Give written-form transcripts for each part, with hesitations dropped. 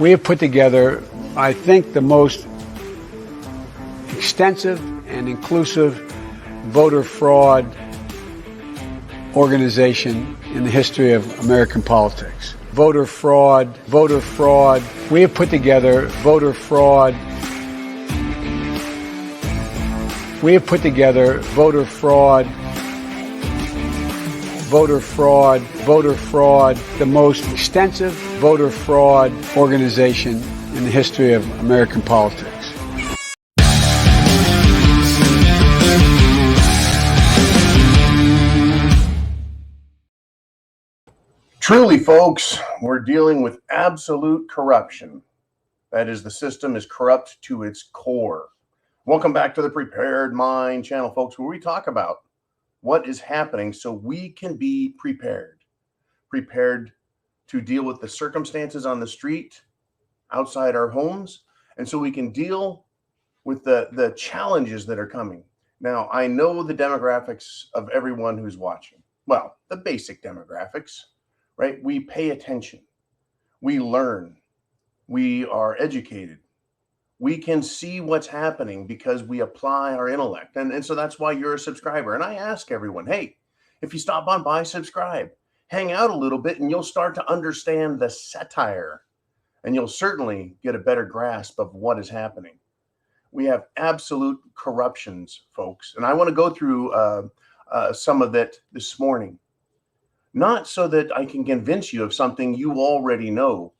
We have put together, I think, the most extensive and inclusive voter fraud organization in the history of American politics. Voter fraud. We have put together voter fraud. We have put together voter fraud, the most extensive voter fraud organization in the history of American politics. Truly, folks, we're dealing with absolute corruption. That is, the system is corrupt to its core. Welcome back to the Prepared Mind channel, folks, where we talk about what is happening so we can be prepared to deal with the circumstances on the street, outside our homes, and so we can deal with the challenges that are coming. Now, I know the demographics of everyone who's watching. Well, the basic demographics, right? We pay attention, we learn, we are educated. We can see what's happening because we apply our intellect. And so that's why you're a subscriber. And I ask everyone, hey, if you stop on by, subscribe, hang out a little bit, and you'll start to understand the satire. And you'll certainly get a better grasp of what is happening. We have absolute corruptions, folks. And I want to go through some of that this morning. Not so that I can convince you of something you already know,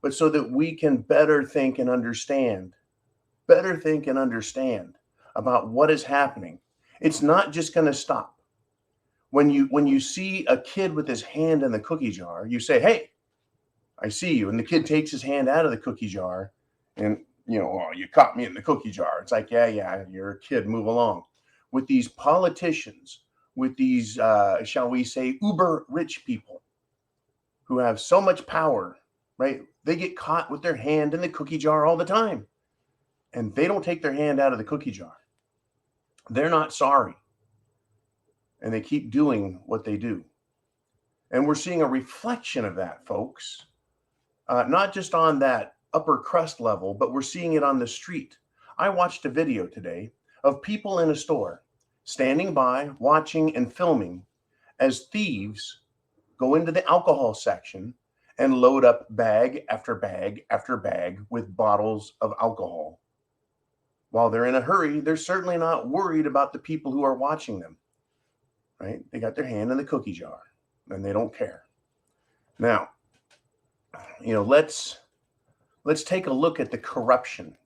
but so that we can better think and understand about what is happening. It's not just going to stop. When you see a kid with his hand in the cookie jar, you say, hey, I see you. And the kid takes his hand out of the cookie jar and, oh, you caught me in the cookie jar. It's like, yeah, you're a kid, move along. With these politicians, with these, shall we say, uber rich people who have so much power, right? They get caught with their hand in the cookie jar all the time. And they don't take their hand out of the cookie jar. They're not sorry. And they keep doing what they do. And we're seeing a reflection of that, folks. Not just on that upper crust level, but we're seeing it on the street. I watched a video today of people in a store standing by, watching and filming as thieves go into the alcohol section and load up bag after bag after bag with bottles of alcohol. While they're in a hurry, they're certainly not worried about the people who are watching them, right? They got their hand in the cookie jar and they don't care. Now, let's take a look at the corruption,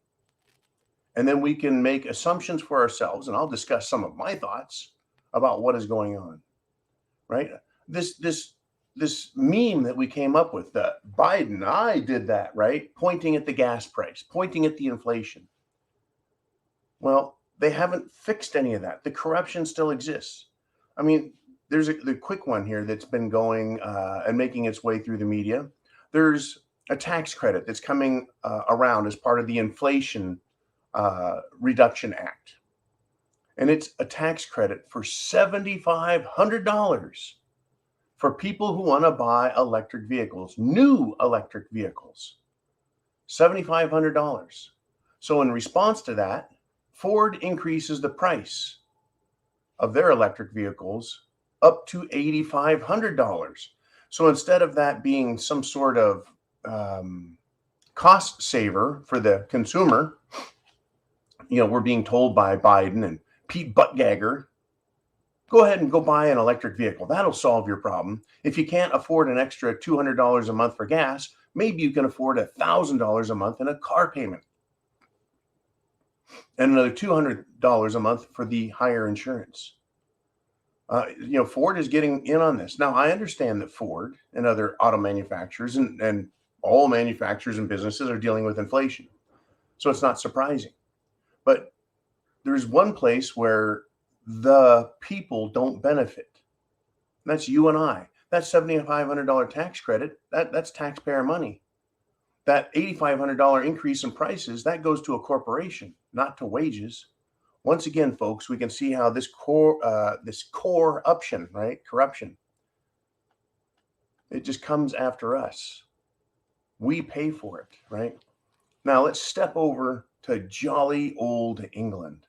and then we can make assumptions for ourselves. And I'll discuss some of my thoughts about what is going on, right? This meme that we came up with, that Biden, I did that, right? Pointing at the gas price, pointing at the inflation. Well, they haven't fixed any of that. The corruption still exists. I mean, there's the quick one here that's been going and making its way through the media. There's a tax credit that's coming around as part of the Inflation Reduction Act. And it's a tax credit for $7,500 for people who want to buy electric vehicles, new electric vehicles. $7,500. So in response to that, Ford increases the price of their electric vehicles up to $8,500. So instead of that being some sort of cost saver for the consumer, we're being told by Biden and Pete Buttigieg, go ahead and go buy an electric vehicle. That'll solve your problem. If you can't afford an extra $200 a month for gas, maybe you can afford $1,000 a month in a car payment. And another $200 a month for the higher insurance. Ford is getting in on this. Now, I understand that Ford and other auto manufacturers and all manufacturers and businesses are dealing with inflation. So it's not surprising. But there's one place where the people don't benefit. And that's you and I. That $7,500 tax credit, that's taxpayer money. That $8,500 increase in prices, that goes to a corporation, not to wages. Once again, folks, we can see how this corruption, right? Corruption. It just comes after us. We pay for it, right? Now let's step over to jolly old England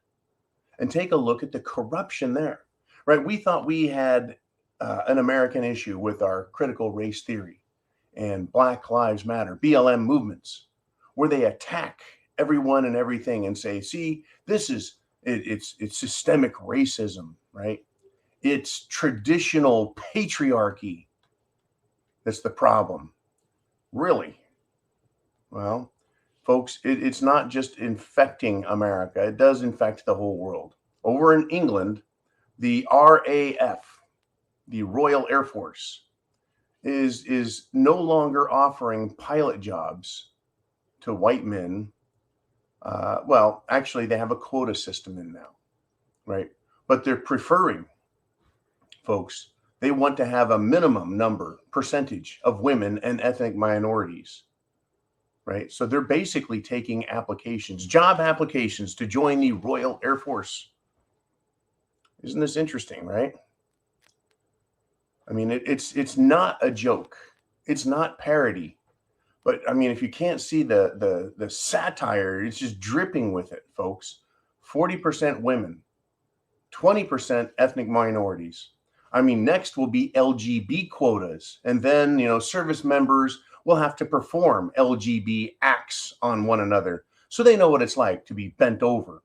and take a look at the corruption there, right? We thought we had an American issue with our critical race theory and Black Lives Matter, BLM movements, where they attack everyone and everything and say, see, this is it's systemic racism, right? It's traditional patriarchy that's the problem. Really? Well, folks, it's not just infecting America, it does infect the whole world. Over in England, the RAF, the Royal Air Force, is no longer offering pilot jobs to white men. Well, actually, they have a quota system in now, right? But they're preferring, folks, they want to have a minimum percentage of women and ethnic minorities, right? So they're basically taking applications, job applications to join the Royal Air Force. Isn't this interesting, right? I mean, it's not a joke. It's not parody. But I mean, if you can't see the satire, it's just dripping with it, folks. 40% women, 20% ethnic minorities. I mean, next will be LGB quotas, and then service members will have to perform LGB acts on one another, so they know what it's like to be bent over,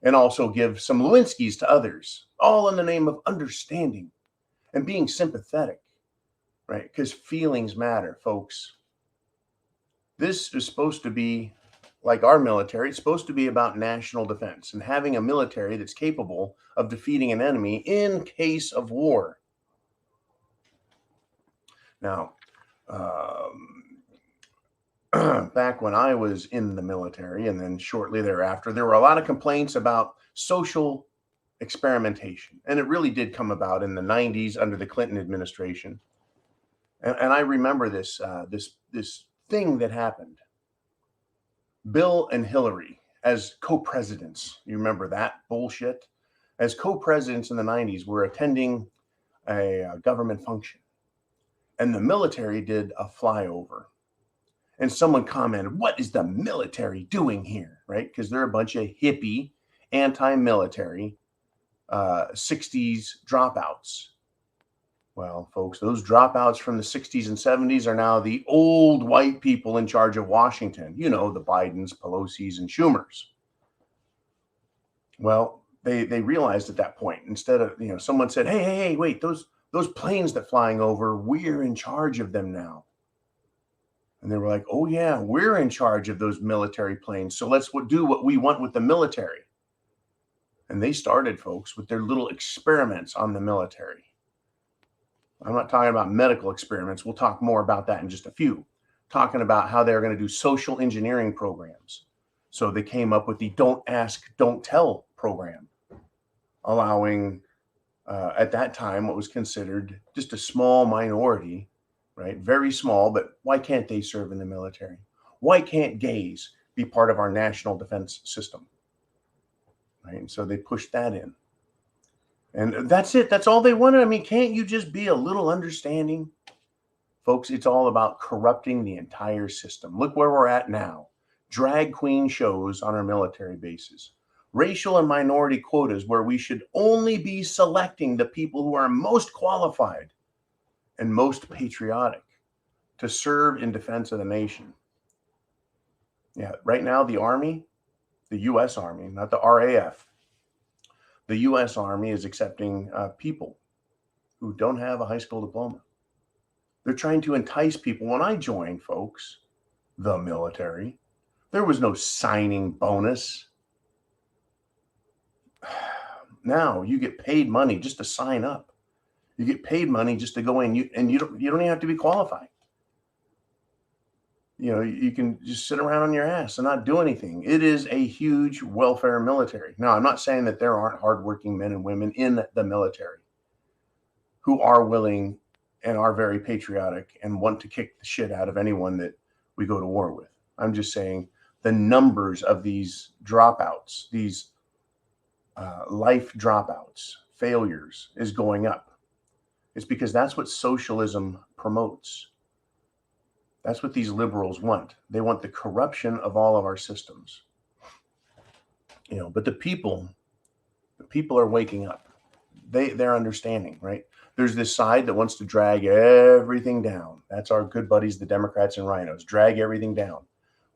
and also give some Lewinsky's to others, all in the name of understanding and being sympathetic, right? Because feelings matter, folks. This is supposed to be like our military. It's supposed to be about national defense and having a military that's capable of defeating an enemy in case of war. Now, back when I was in the military and then shortly thereafter, there were a lot of complaints about social experimentation. And it really did come about in the 90s under the Clinton administration. And I remember this thing that happened. Bill and Hillary as co-presidents. You remember that bullshit? As co-presidents in the 90s were attending a government function. And the military did a flyover. And someone commented, what is the military doing here? Right? Because they're a bunch of hippie, anti-military, 60s dropouts. Well, folks, those dropouts from the 60s and 70s are now the old white people in charge of Washington. You know, the Bidens, Pelosi's, and Schumers. Well, they realized at that point, instead of, someone said, hey, wait, those planes that flying over, we're in charge of them now. And they were like, oh, yeah, we're in charge of those military planes. So let's do what we want with the military. And they started, folks, with their little experiments on the military. I'm not talking about medical experiments. We'll talk more about that in just a few. Talking about how they're going to do social engineering programs. So they came up with the Don't Ask, Don't Tell program, allowing, at that time, what was considered just a small minority, right? Very small, but why can't they serve in the military? Why can't gays be part of our national defense system? Right? And so they pushed that in. And that's it. That's all they wanted. I mean, can't you just be a little understanding? Folks, it's all about corrupting the entire system. Look where we're at now. Drag queen shows on our military bases. Racial and minority quotas where we should only be selecting the people who are most qualified and most patriotic to serve in defense of the nation. Yeah, right now the Army, the U.S. Army, not the RAF, the U.S. Army is accepting people who don't have a high school diploma. They're trying to entice people. When I joined, folks, the military, there was no signing bonus. Now you get paid money just to sign up. You get paid money just to go in, and you don't even have to be qualified. You can just sit around on your ass and not do anything. It is a huge welfare military. Now, I'm not saying that there aren't hardworking men and women in the military who are willing and are very patriotic and want to kick the shit out of anyone that we go to war with. I'm just saying the numbers of these dropouts, these life dropouts, failures is going up. It's because that's what socialism promotes. That's what these liberals want. They want the corruption of all of our systems. But the people are waking up. They're understanding, right? There's this side that wants to drag everything down. That's our good buddies, the Democrats and rhinos, drag everything down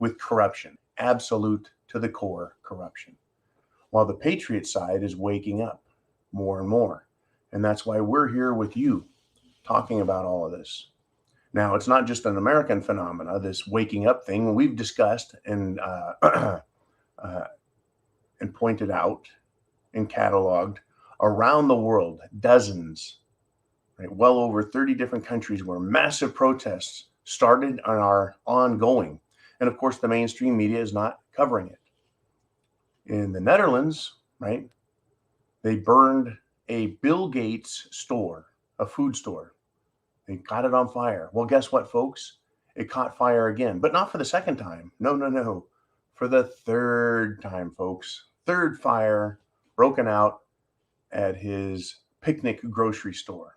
with corruption, absolute to the core corruption. While the patriot side is waking up more and more. And that's why we're here with you talking about all of this. Now, it's not just an American phenomena, this waking up thing. We've discussed and pointed out and cataloged around the world, dozens, right, well over 30 different countries where massive protests started and are ongoing. And of course, the mainstream media is not covering it. In the Netherlands, right, they burned a Bill Gates store, a food store. They caught it on fire. Well, guess what, folks? It caught fire again, but not for the second time. No. For the third time, folks. Third fire broken out at his picnic grocery store.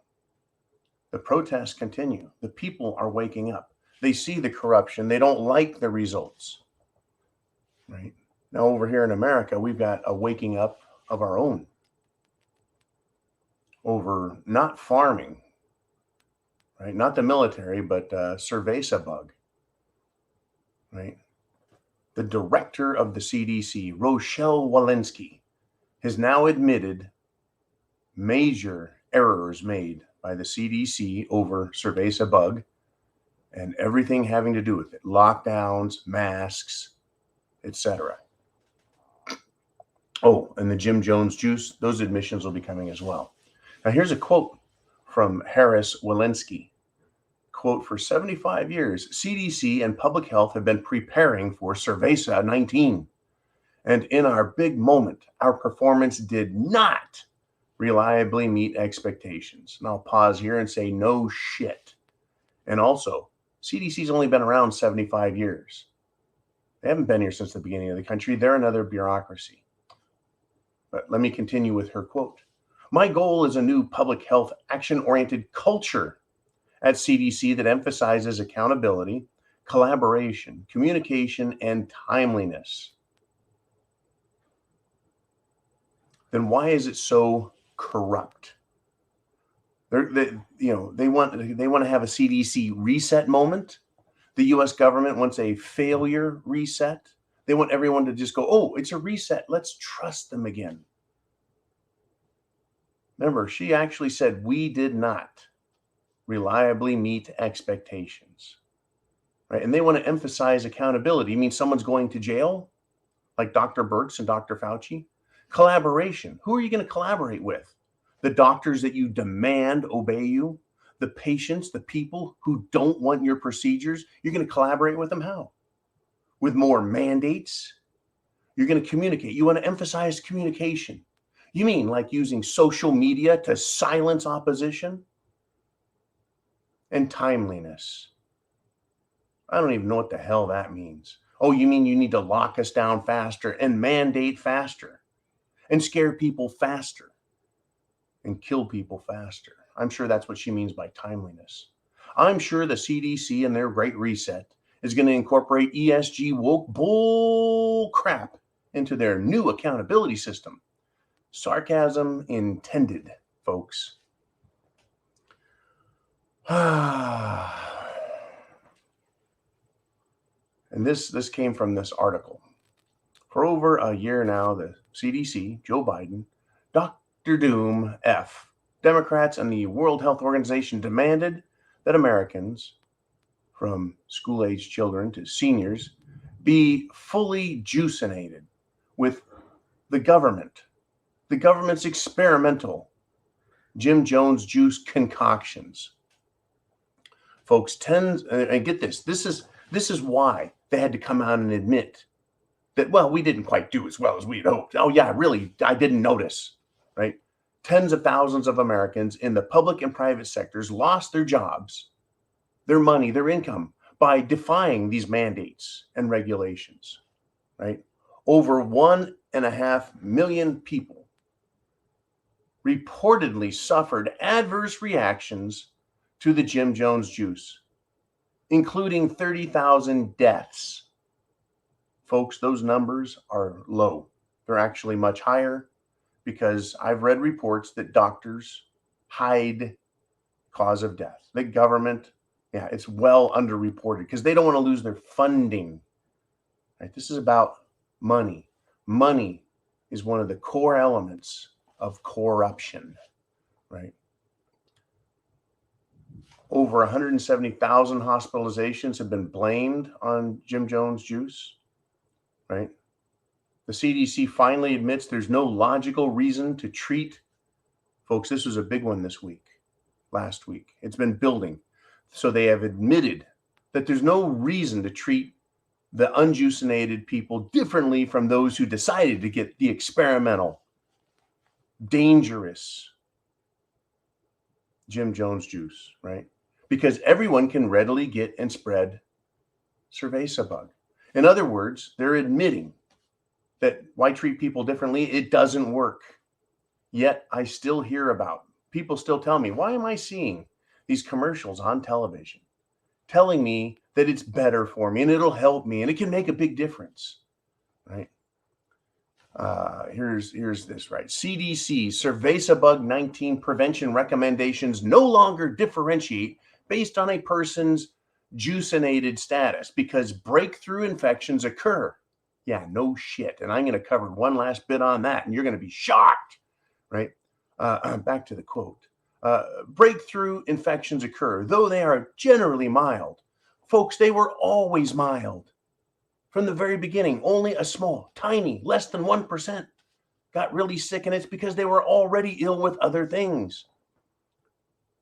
The protests continue. The people are waking up. They see the corruption. They don't like the results. Right? Now, over here in America, we've got a waking up of our own over not farming, right? Not the military, but cerveza bug, right? The director of the CDC, Rochelle Walensky, has now admitted major errors made by the CDC over cerveza bug and everything having to do with it, lockdowns, masks, etc. Oh, and the Jim Jones juice, those admissions will be coming as well. Now, here's a quote from Harris Walensky. Quote, for 75 years, CDC and public health have been preparing for cerveza 19. And in our big moment, our performance did not reliably meet expectations. And I'll pause here and say, no shit. And also, CDC's only been around 75 years. They haven't been here since the beginning of the country. They're another bureaucracy. But let me continue with her quote. My goal is a new public health action-oriented culture at CDC that emphasizes accountability, collaboration, communication, and timeliness. Then why is it so corrupt? They want to have a CDC reset moment. The U.S. government wants a failure reset. They want everyone to just go, oh, it's a reset. Let's trust them again. Remember, she actually said we did not reliably meet expectations, right? And they want to emphasize accountability. You mean someone's going to jail, like Dr. Birx and Dr. Fauci? Collaboration. Who are you going to collaborate with? The doctors that you demand obey you? The patients, the people who don't want your procedures? You're going to collaborate with them how? With more mandates? You're going to communicate. You want to emphasize communication. You mean like using social media to silence opposition? And timeliness. I don't even know what the hell that means. Oh, you mean you need to lock us down faster and mandate faster and scare people faster and kill people faster. I'm sure that's what she means by timeliness. I'm sure the CDC and their great reset is going to incorporate ESG woke bull crap into their new accountability system. Sarcasm intended, folks. And this came from this article. For over a year now, the CDC, Joe Biden, Dr. Doom F, Democrats, and the World Health Organization demanded that Americans, from school-aged children to seniors, be fully juicinated with the government's experimental Jim Jones juice concoctions. Folks, and get this, this is why they had to come out and admit that, well, we didn't quite do as well as we had hoped. Oh yeah, really, I didn't notice, right? Tens of thousands of Americans in the public and private sectors lost their jobs, their money, their income by defying these mandates and regulations, right? Over 1.5 million people reportedly suffered adverse reactions to the Jim Jones juice, including 30,000 deaths. Folks, those numbers are low. They're actually much higher because I've read reports that doctors hide cause of death. The government, it's well underreported because they don't want to lose their funding. Right? This is about money. Money is one of the core elements of corruption, right? Over 170,000 hospitalizations have been blamed on Jim Jones juice, right? The CDC finally admits there's no logical reason to treat, folks, this was a big one last week. It's been building. So they have admitted that there's no reason to treat the unjuicinated people differently from those who decided to get the experimental, dangerous Jim Jones juice, right? Because everyone can readily get and spread cerveza bug. In other words, they're admitting that why treat people differently? It doesn't work. Yet I still hear about, people still tell me, why am I seeing these commercials on television telling me that it's better for me and it'll help me and it can make a big difference, right? Here's this, right? CDC cerveza bug 19 prevention recommendations no longer differentiate based on a person's juicinated status because breakthrough infections occur. Yeah, no shit. And I'm going to cover one last bit on that and you're going to be shocked, right? Back to the quote. Breakthrough infections occur, though they are generally mild. Folks, they were always mild. From the very beginning, only a small, tiny, less than 1% got really sick, and it's because they were already ill with other things.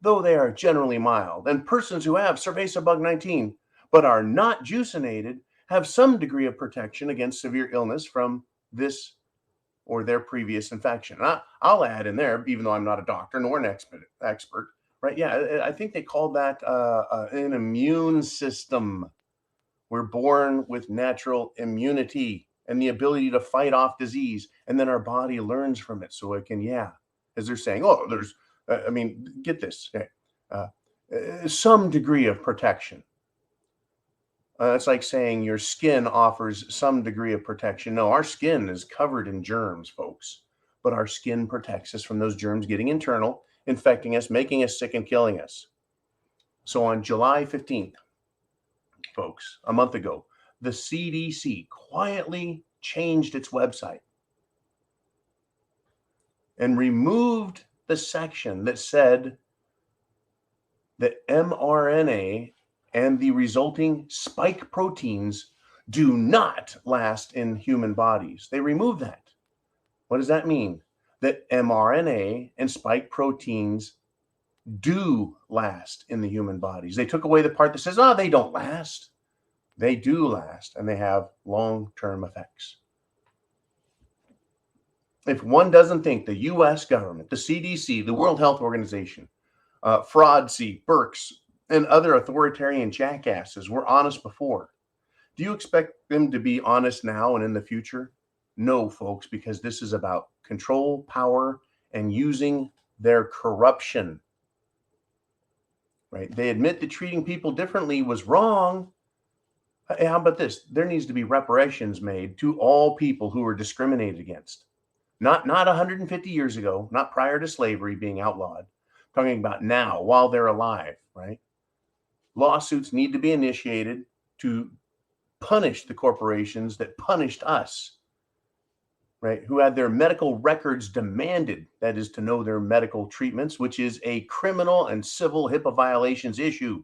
Though they are generally mild, and persons who have cerveza bug 19 but are not juicinated have some degree of protection against severe illness from this or their previous infection. I'll add in there, even though I'm not a doctor nor an expert, right? Yeah, I think they call that an immune system. We're born with natural immunity and the ability to fight off disease, and then our body learns from it, so it can, as they're saying, there's, get this, some degree of protection. It's like saying your skin offers some degree of protection. No, our skin is covered in germs, folks, but our skin protects us from those germs getting internal, infecting us, making us sick, and killing us. So on July 15th, folks, a month ago, the CDC quietly changed its website and removed the section that said that mRNA and the resulting spike proteins do not last in human bodies. They removed that. What does that mean? That mRNA and spike proteins do last in the human bodies. They took away the part that says, they don't last. They do last, and they have long-term effects. If one doesn't think the U.S. government, the CDC, the World Health Organization, Fraudsy, Birx, and other authoritarian jackasses were honest before, do you expect them to be honest now and in the future? No, folks, because this is about control, power, and using their corruption. Right? They admit that treating people differently was wrong. Hey, how about this? There needs to be reparations made to all people who were discriminated against. Not 150 years ago, not prior to slavery being outlawed. I'm talking about now, while they're alive, right? Lawsuits need to be initiated to punish the corporations that punished us, right? Who had their medical records demanded, that is to know their medical treatments, which is a criminal and civil HIPAA violations issue.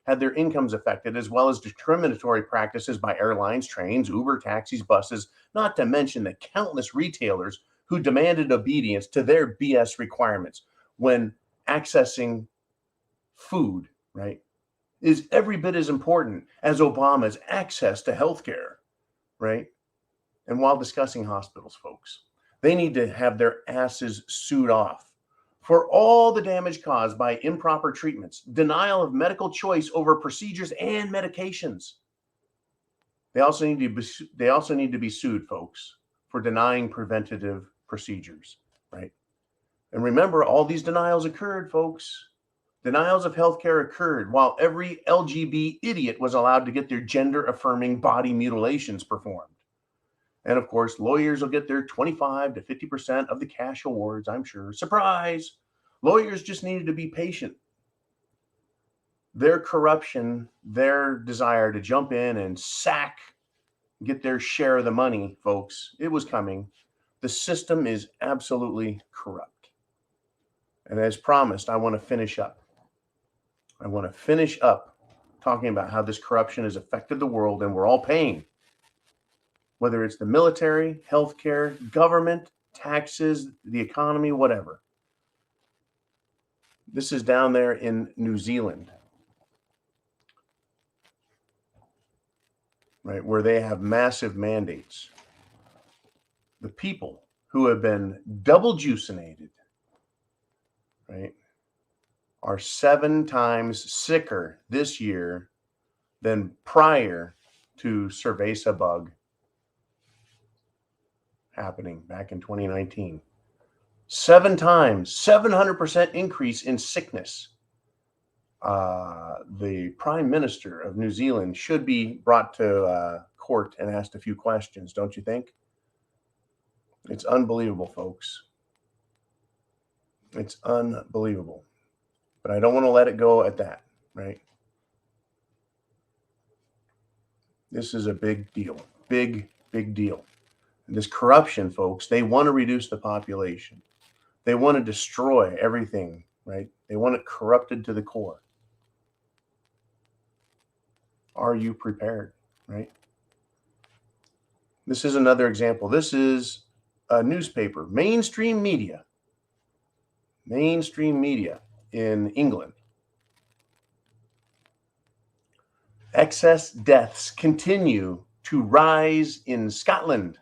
Had their incomes affected, as well as discriminatory practices by airlines, trains, Uber, taxis, buses, not to mention the countless retailers who demanded obedience to their BS requirements when accessing food, right, is every bit as important as Obama's access to healthcare, right? And while discussing hospitals, folks, they need to have their asses sued off for all the damage caused by improper treatments, denial of medical choice over procedures and medications. They also need to be sued, folks, for denying preventative procedures, right? And remember, all these denials occurred, folks. Denials of healthcare occurred while every LGB idiot was allowed to get their gender-affirming body mutilations performed. And of course, lawyers will get their 25 to 50% of the cash awards, I'm sure. Surprise! Lawyers just needed to be patient. Their corruption, their desire to jump in and get their share of the money, folks, it was coming. The system is absolutely corrupt. And as promised, I want to finish up. Talking about how this corruption has affected the world and we're all paying. Whether it's the military, healthcare, government, taxes, the economy, whatever. This is down there in New Zealand, right, where they have massive mandates. The people who have been double juicinated, right, are 7 times sicker this year than prior to cerveza bug happening back in 2019. 7 times, 700% increase in sickness. The Prime Minister of New Zealand should be brought to court and asked a few questions, don't you think? It's unbelievable, folks. It's unbelievable. But I don't want to let it go at that, right? This is a big deal. Big deal. And this corruption, folks, they want to reduce the population. They want to destroy everything, right? They want it corrupted to the core. Are you prepared, right? This is another example. This is a newspaper, mainstream media in England. Excess deaths continue to rise in Scotland.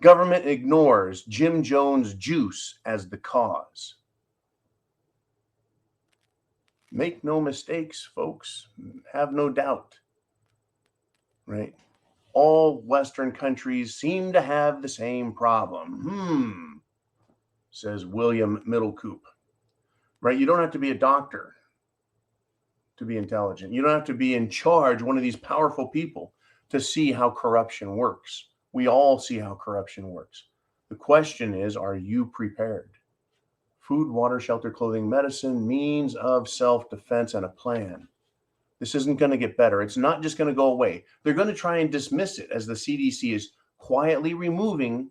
Government ignores Jim Jones juice as the cause. Make no mistakes, folks. Have no doubt, right? All Western countries seem to have the same problem. Says William Middlecoop, right? You don't have to be a doctor to be intelligent. You don't have to be in charge, one of these powerful people, to see how corruption works. We all see how corruption works. The question is, are you prepared? Food, water, shelter, clothing, medicine, means of self-defense, and a plan. This isn't going to get better. It's not just going to go away. They're going to try and dismiss it as the CDC is quietly removing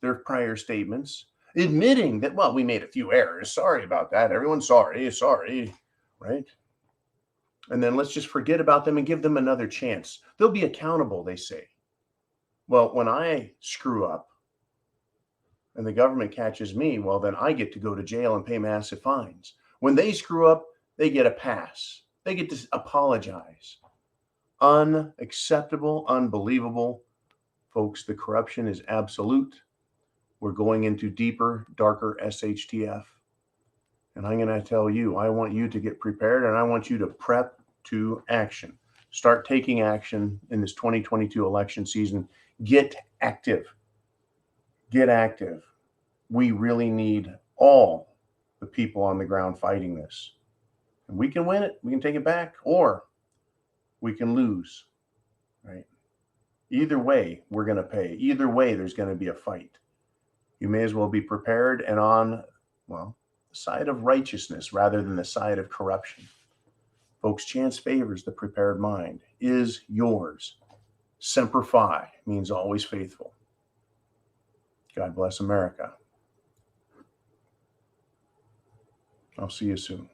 their prior statements, admitting that, well, we made a few errors. Sorry about that. Everyone's sorry, right? And then let's just forget about them and give them another chance. They'll be accountable, they say. Well, when I screw up and the government catches me, well, then I get to go to jail and pay massive fines. When they screw up, they get a pass. They get to apologize. Unacceptable, unbelievable. Folks, the corruption is absolute. We're going into deeper, darker SHTF. And I'm going to tell you, I want you to get prepared and I want you to prep to action. Start taking action in this 2022 election season. Get active. Get active. We really need all the people on the ground fighting this. And we can win it. We can take it back, or we can lose, right? Either way, we're going to pay. Either way, there's going to be a fight. You may as well be prepared and on, well, the side of righteousness rather than the side of corruption. Folks, chance favors the prepared mind. Is yours. Semper Fi means always faithful. God bless America. I'll see you soon.